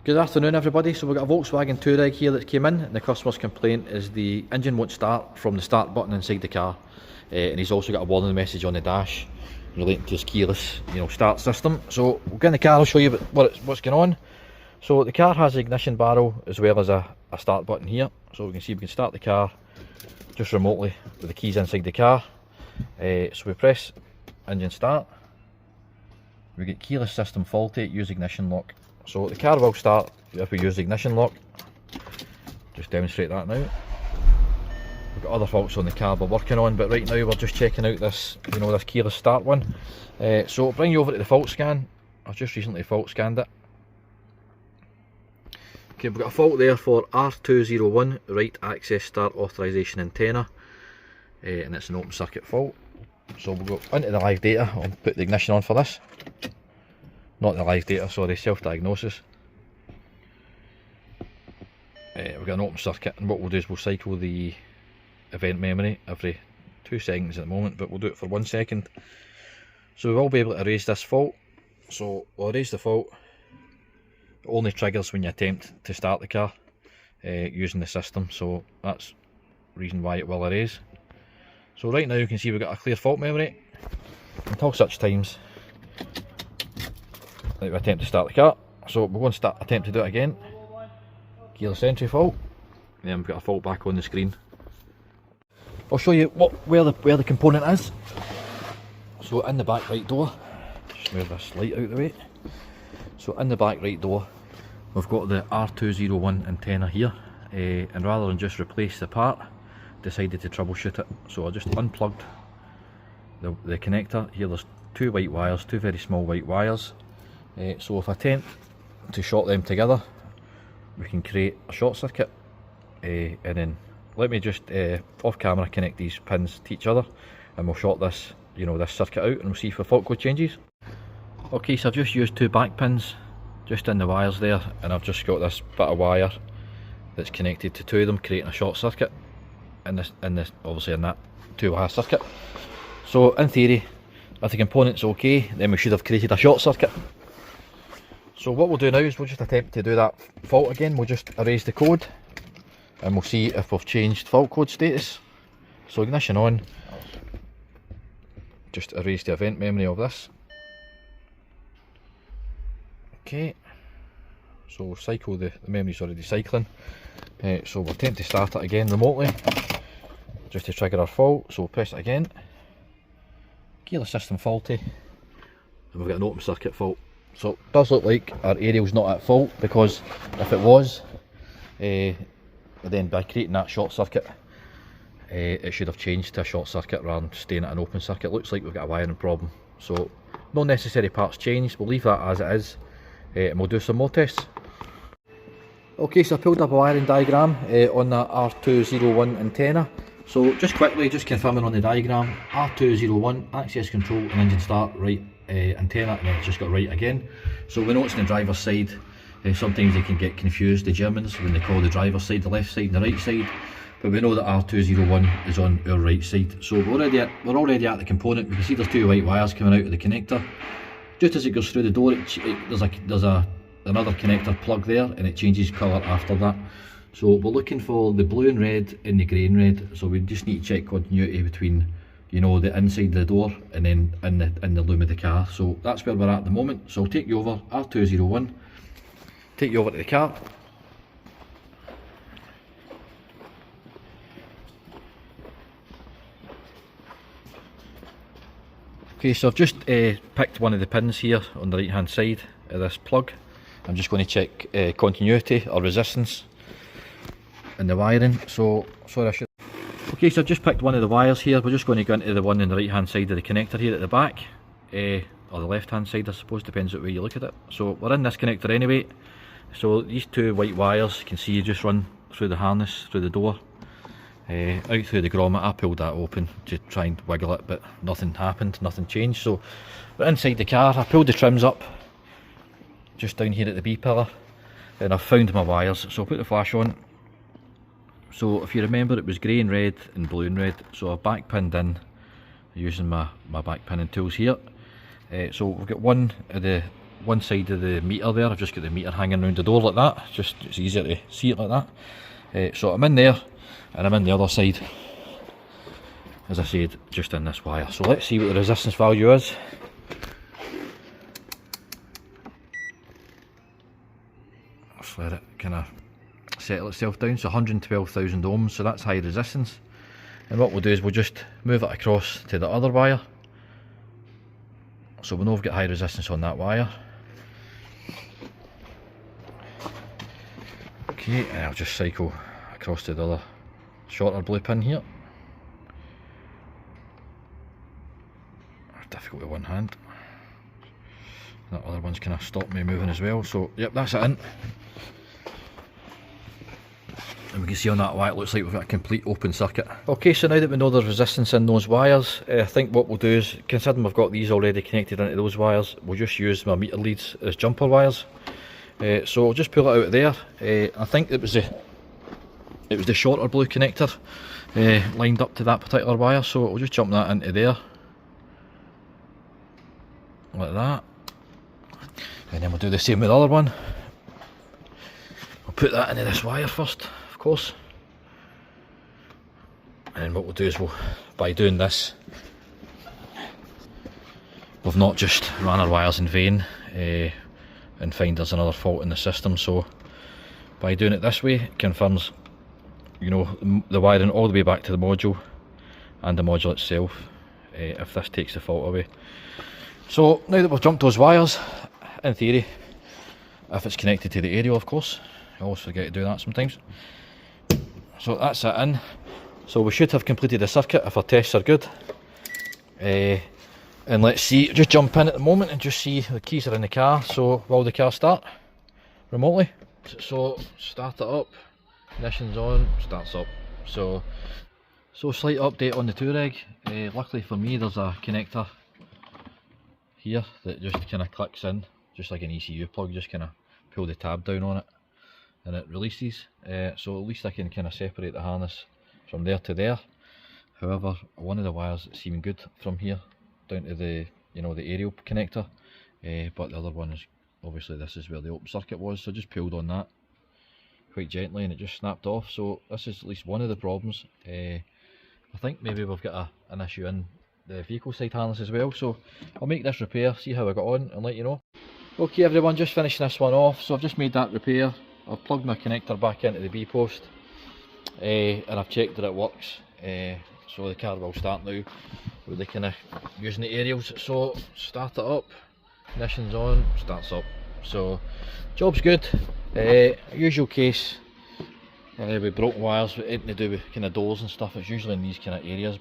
Good afternoon everybody. So we've got a Volkswagen Toureg here that came in, and the customer's complaint is the engine won't start from the start button inside the car, and he's also got a warning message on the dash relating to his keyless start system. So we'll get in the car, I'll show you what's going on. So the car has an ignition barrel as well as a start button here, so we can start the car just remotely with the keys inside the car. So we press engine start, we get keyless system faulty, use ignition lock. So the car will start if we use the ignition lock. Just demonstrate that now. We've got other faults on the car we're working on, but right now we're just checking out this, this keyless start one. So I'll bring you over to the fault scan. I've just recently fault scanned it. Okay, we've got a fault there for R201, right access start authorization antenna, and it's an open circuit fault. So we'll go into the live data. I'll put the ignition on for this. Not the live data, sorry, self-diagnosis. We've got an open circuit, and what we'll do is we'll cycle the event memory every 2 seconds at the moment, but we'll do it for 1 second. So we will be able to erase this fault. So we'll erase the fault. It only triggers when you attempt to start the car using the system, so that's the reason why it will erase. So right now you can see we've got a clear fault memory until such times that we attempt to start the car. So we're going to attempt to do it again. Keyless entry fault. Then we've got a fault back on the screen. I'll show you where the component is. So in the back right door, just move this light out of the way. So in the back right door, we've got the R201 antenna here, and rather than just replace the part, decided to troubleshoot it. So I just unplugged the connector. Here there's 2 white wires, 2 very small white wires. So if I attempt to short them together, we can create a short circuit, and then let me just off camera connect these pins to each other, and we'll short this this circuit out, and we'll see if the fault code changes. Okay, so I've just used 2 back pins just in the wires there, and I've just got this bit of wire that's connected to 2 of them, creating a short circuit in this obviously in that 2-wire circuit. So in theory, if the component's okay, then we should have created a short circuit. So what we'll do now is we'll just attempt to do that fault again. We'll just erase the code, and we'll see if we've changed fault code status. So ignition on, just erase the event memory of this. Okay, so we'll cycle the memory's already cycling. So we'll attempt to start it again remotely, just to trigger our fault. So we'll press it again. Keyless system faulty, and we've got an open circuit fault. So it does look like our aerial's not at fault, because if it was, then by creating that short circuit, it should have changed to a short circuit rather than staying at an open circuit. Looks like we've got a wiring problem. So no necessary parts changed, we'll leave that as it is, and we'll do some more tests. Okay, so I pulled up a wiring diagram on that R201 antenna. So just quickly, just confirming on the diagram, R201, access control and engine start, right antenna, and then it's just got right again. So we know it's on the driver's side. Sometimes they can get confused, the Germans, when they call the driver's side the left side and the right side, but we know that R201 is on our right side. So we're already at the component. We can see there's 2 white wires coming out of the connector. Just as it goes through the door, there's another connector plug there, and it changes colour after that. So we're looking for the blue and red and the grey and red, so we just need to check continuity between the inside of the door and then in the loom of the car. So that's where we're at the moment. So I'll take you over, R201, take you over to the car. Okay, so I've just picked one of the pins here on the right hand side of this plug. I'm just going to check continuity or resistance in the wiring. So sorry, I should. Okay, so I've just picked one of the wires here. We're just going to go into the one on the right hand side of the connector here at the back, or the left hand side I suppose, depends what way you look at it. So we're in this connector anyway. So these 2 white wires, you can see, you just run through the harness, through the door, out through the grommet. I pulled that open to try and wiggle it, but nothing happened, nothing changed. So we're inside the car. I pulled the trims up just down here at the B pillar, and I've found my wires. So I'll put the flash on. So if you remember, it was grey and red and blue and red. So I've back pinned in using my back pinning tools here. So we've got one of the one side of the meter there. I've just got the meter hanging around the door like that, just it's easier to see it like that. So I'm in there and I'm in the other side, as I said, just in this wire. So let's see what the resistance value is. Just let it kind of settle itself down. So 112,000 ohms, so that's high resistance. And what we'll do is we'll just move it across to the other wire. So we know we've got high resistance on that wire. Okay, and I'll just cycle across to the other shorter blue pin here. Difficult with one hand. That other one's kind of stopped me moving as well. So yep, that's it in. And we can see on that wire it looks like we've got a complete open circuit. Okay, so now that we know there's resistance in those wires, I think what we'll do is, considering we've got these already connected into those wires, we'll just use my meter leads as jumper wires. So I'll just pull it out of there. I think it was the shorter blue connector lined up to that particular wire, so we'll just jump that into there. Like that. And then we'll do the same with the other one. We'll put that into this wire first, of course. And what we'll do is by doing this, we've not just ran our wires in vain and find there's another fault in the system. So by doing it this way, it confirms, you know, the wiring all the way back to the module and the module itself, if this takes the fault away. So now that we've jumped those wires, in theory, if it's connected to the aerial, of course, I always forget to do that sometimes. So that's it in. So we should have completed the circuit if our tests are good. And let's see, just jump in at the moment and just see the keys are in the car. So will the car start remotely? So start it up, ignition's on, starts up. So slight update on the Toureg. Luckily for me, there's a connector here that just kind of clicks in, just like an ECU plug. Just kind of pull the tab down on it and it releases. So at least I can kind of separate the harness from there to there. However, one of the wires is seeming good from here down to the, you know, the aerial connector, but the other one is, obviously this is where the open circuit was, so I just pulled on that quite gently and it just snapped off. So this is at least one of the problems. I think maybe we've got an issue in the vehicle side harness as well, so I'll make this repair, see how I got on and let you know. Okay everyone, just finishing this one off. So I've just made that repair. I've plugged my connector back into the B post, and I've checked that it works. So the car will start now with the kind of using the aerials. So start it up, ignition's on, starts up. So job's good. Usual case with broken wires, anything to do with kind of doors and stuff, it's usually in these kind of areas.